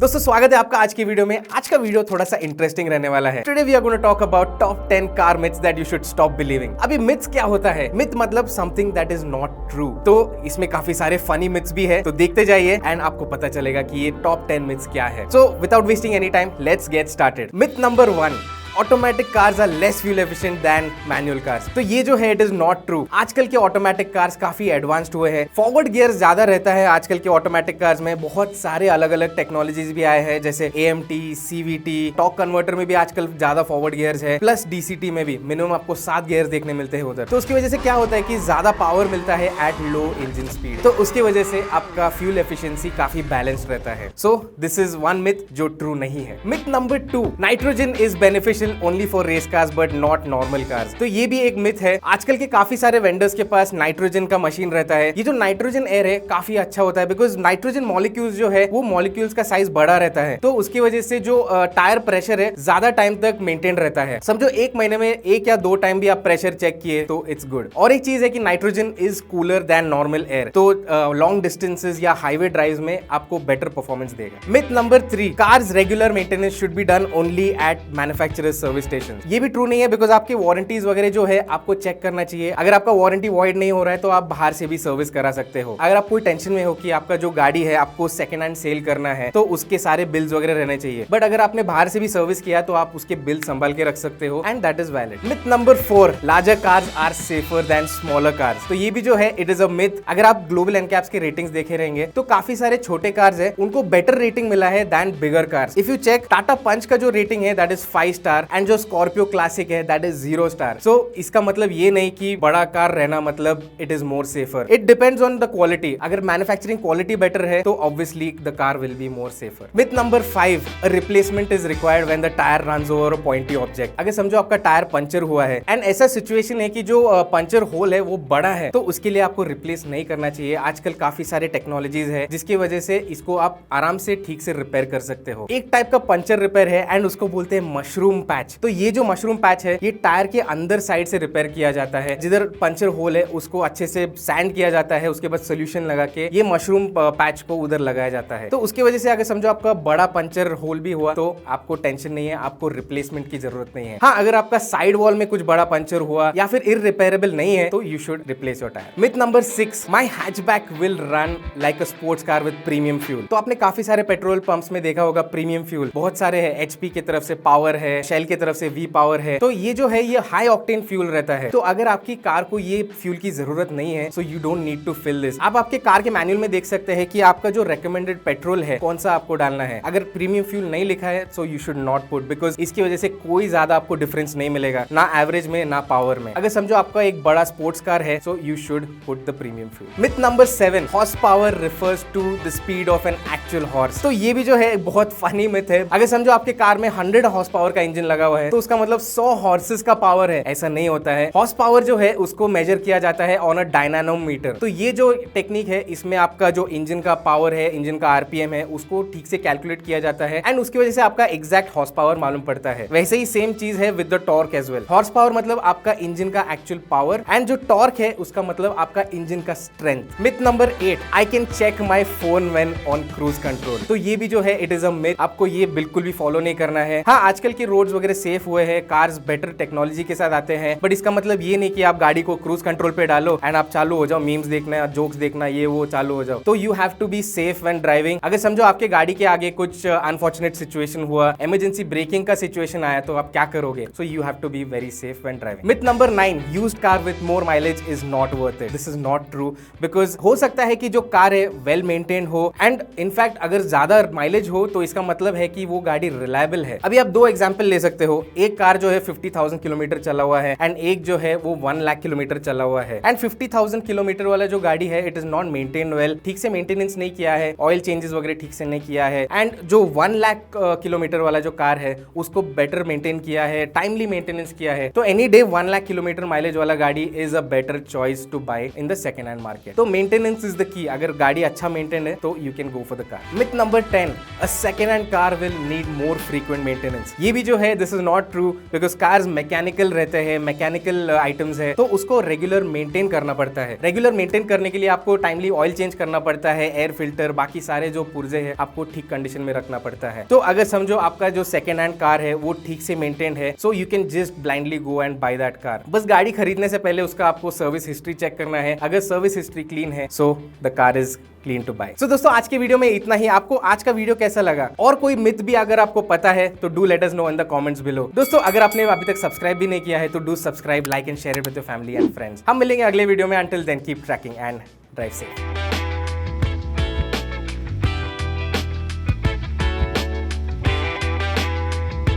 दोस्तों स्वागत है आपका आज की वीडियो में। आज का वीडियो थोड़ा सा इंटरेस्टिंग रहने वाला है। Today we are gonna talk about top 10 car myths that you should stop believing. अभी मिथ्स क्या होता है? मिथ मतलब something that is not true. तो इसमें काफी सारे फनी मिथ्स भी है, तो देखते जाइए एंड आपको पता चलेगा कि ये टॉप 10 मिथ्स क्या है। So without wasting any time let's get started. Myth number 1, automatic cars are less fuel efficient than manual cars. तो ये जो है इट इज नॉट ट्रू। आजकल के ऑटोमेटिक कार्स काफी एडवांस्ड हुए हैं, फॉरवर्ड गियर ज्यादा रहता है आजकल के ऑटोमेटिक कार्स में। बहुत सारे अलग अलग टेक्नोलॉजीज भी आए हैं, जैसे AMT, CVT, टॉर्क कन्वर्टर में भी आजकल ज्यादा फॉरवर्ड गियर्स है, प्लस DCT में भी मिनिमम आपको 7 गियर्स देखने मिलते हैं उधर। तो उसकी वजह से क्या होता है कि ज्यादा पावर मिलता है एट लो इंजन स्पीड, तो उसकी वजह से आपका फ्यूल एफिशिएंसी काफी बैलेंस्ड रहता है। So this is one myth जो ट्रू नहीं है। Myth number 2, nitrogen is beneficial only for race cars but not normal cars. तो ये भी एक मिथ है। आजकल के काफी सारे वेंडर्स के पास नाइट्रोजन का मशीन रहता है। ये जो नाइट्रोजन एयर है काफी अच्छा होता है, बिकॉज नाइट्रोजन मॉलिक्यूल्स जो है वो मॉलिक्यूल्स का साइज बड़ा रहता है, तो उसकी वजह से जो टायर प्रेशर है ज्यादा टाइम तक मेंटेन रहता है। समझो 1 महीने में 1 या 2 टाइम भी आप प्रेशर चेक किए तो इट्स गुड। और एक चीज है कि nitrogen is cooler than normal air, तो लॉन्ग डिस्टेंसेस या हाईवे ड्राइव में आपको बेटर परफॉर्मेंस देगा। Myth number 3, cars regular maintenance should be done only at manufacturers service station. ये भी ट्रू नहीं है, बिकॉज आपकी वारंटीज वगैरह जो है आपको चेक करना चाहिए। अगर आपका वारंटी वॉइड नहीं हो रहा है तो आप बाहर से भी सर्विस करा सकते हो। अगर आप कोई टेंशन में हो कि आपका जो गाड़ी है आपको सेकंड हैंड सेल करना है तो उसके सारे बिल्स वगैरह रहने चाहिए, बट अगर आपने बाहर से भी सर्विस किया तो आप उसके बिल संभाल के रख सकते हो and that is valid. Myth number 4, larger cars are safer than smaller cars. तो ये भी जो है इट इज अ मिथ। अगर आप ग्लोबल एनकैप्स के रेटिंग्स देखे रहेंगे तो काफी सारे छोटे कार्स है उनको बेटर रेटिंग मिला है then bigger cars. If you check Tata Punch का जो रेटिंग है दैट इज 5 स्टार एंड जो स्कॉर्पियो क्लासिक है दैट इज 0 स्टार। सो इसका मतलब ये नहीं कि बड़ा कार रहना मतलब it is more safer. It depends on the quality. अगर मैन्युफैक्चरिंग क्वालिटी बेटर है तो obviously the car will be more safer. Myth number 5, a replacement is required when the tyre runs over a pointy object. अगर समझो आपका tyre puncture हुआ है and ऐसा situation है कि जो पंचर होल है वो बड़ा है, तो उसके लिए आपको रिप्लेस नहीं करना चाहिए। आजकल काफी सारे टेक्नोलॉजीज है जिसकी वजह से इसको आप आराम से ठीक से रिपेयर कर सकते हो। एक टाइप का पंचर रिपेयर है एंड उसको बोलते हैं मशरूम पैच। तो ये जो मशरूम पैच है ये टायर के अंदर साइड से रिपेयर किया जाता है। जिधर पंचर होल है उसको अच्छे से सैंड किया जाता है, उसके बाद सोल्यूशन लगा के ये मशरूम पैच को उधर लगाया जाता है। तो उसकी वजह से अगर समझो आपका बड़ा पंचर होल भी हुआ तो आपको टेंशन नहीं है, आपको रिप्लेसमेंट की जरूरत नहीं है। हाँ, अगर आपका साइड वॉल में कुछ बड़ा पंचर हुआ या फिर इररिपेयरेबल नहीं है तो you should replace your tyre. Myth number 6, my hatchback will run like a sports car with premium fuel. तो आपने काफी सारे पेट्रोल पंप्स में देखा होगा प्रीमियम फ्यूल बहुत सारे है। HP की तरफ से पावर है, शेल की तरफ से V पावर है। तो ये जो है ये हाई ऑक्टेन फ्यूल रहता है। तो अगर आपकी कार को ये फ्यूल की जरूरत नहीं है so you don't need to fill this. आप आपके कार के मैनुअल में देख सकते हैं कि आपका जो रेकमेंडेड पेट्रोल है कौन सा आपको डालना है। अगर प्रीमियम फ्यूल नहीं लिखा है so you should not put, because इसकी वजह से कोई ज्यादा आपको डिफरेंस नहीं मिलेगा, ना एवरेज में ना पावर में। अगर समझो आपका एक बड़ा स्पोर्ट्स कार है so you should put the premium fuel. Myth number 7, horse power refers to the speed of an actual horse. तो ये भी जो है बहुत फनी मिथ है। अगर समझो आपके कार में 100 हॉर्स पावर का इंजन लगा हुआ है तो उसका मतलब 100 हॉर्सेस का पावर है, ऐसा नहीं होता है। हॉर्स पावर जो है उसको मेजर किया जाता है ऑन अ डायनामोमीटर। तो ये जो टेक्निक है इसमें आपका जो इंजन का पावर है, इंजन का RPM है, उसको ठीक से कैलकुलेट किया जाता है एंड उसकी वजह से आपका एग्जैक्ट हॉर्स पावर मालूम पड़ता है। वैसे ही सेम चीज है with the torque as well. Horse power मतलब आपका इंजन का एक्चुअल पावर एंड जो टॉर्क है उसका मतलब आपका इंजन का strength. Myth number 8, I can check my phone when on cruise control. तो ये भी जो है इट इज अ मिथ। आपको ये बिल्कुल भी फॉलो नहीं करना है। हाँ, आजकल के रोड्स वगैरह सेफ हुए हैं, कार्स बेटर टेक्नोलॉजी के साथ आते हैं, बट इसका मतलब ये नहीं कि आप गाड़ी को क्रूज कंट्रोल पे डालो एंड आप चालू हो जाओ, मीम्स देखना, जोक्स देखना, ये वो चालू हो जाओ। तो you have to be safe when driving. अगर समझो आपके गाड़ी के आगे कुछ अनफॉर्चुनेट सिचुएशन हुआ, इमरजेंसी ब्रेकिंग का सिचुएशन आया तो आप क्या करोगे? So you have to be very safe when driving. Myth number 9, used car with more mileage is not worth it. This is not true, because हो सकता है कि जो कार है वेल मेंटेन्ड हो एंड इनफैक्ट अगर ज्यादा माइलेज हो तो इसका मतलब है कि वो गाड़ी रिलायबल है। अभी आप 2 एग्जांपल ले सकते हो। एक कार जो है 50,000 किलोमीटर चला हुआ है एंड एक जो है वो 1 लाख किलोमीटर चला हुआ है एंड 50,000 किलोमीटर वाला जो गाड़ी है it is not maintain well, ठीक से मेंटेनेंस नहीं किया है, ऑयल चेंजेस वगैरह ठीक से नहीं किया है एंड जो 1 लाख किलोमीटर वाला जो कार है उसको बेटर मेंटेन किया है, टाइमली मेंटेनेंस किया है। तो any day 1 lakh kilometre mileage वाला गाड़ी is a better choice to buy in the second hand market. तो मेंटेनेंस इज द की। अगर गाड़ी अच्छा मेंटेन है तो you can go for the car. Myth number 10, a second hand car will need more frequent maintenance. ये भी जो है है this is not true, because cars mechanical रहते हैं, मैकेनिकल आइटम्स है, तो उसको रेगुलर मेंटेन करना पड़ता है। रेगुलर मेंटेन करने के लिए आपको टाइमली ऑयल चेंज करना पड़ता है, एयर फिल्टर, बाकी सारे जो पुर्जे हैं आपको ठीक कंडीशन में रखना पड़ता है। तो अगर समझो आपका जो सेकंड हैंड कार है वो ठीक से मेंटेन है, so you can just blindly go and by that car. बस गाड़ी खरीदने से पहले उसका आपको सर्विस हिस्ट्री चेक करना है। अगर सर्विस हिस्ट्री क्लीन है, so the car is clean to buy. सो दोस्तों, आज के वीडियो में इतना ही। आपको आज का वीडियो कैसा लगा और कोई मिथ भी अगर आपको पता है तो do let us know in the comments below. दोस्तों, अगर आपने अभी तक सब्सक्राइब भी नहीं किया है तो do subscribe, like and share it with your family and friends. हम मिलेंगे अगले वीडियो में। Until then keep tracking and drive safe.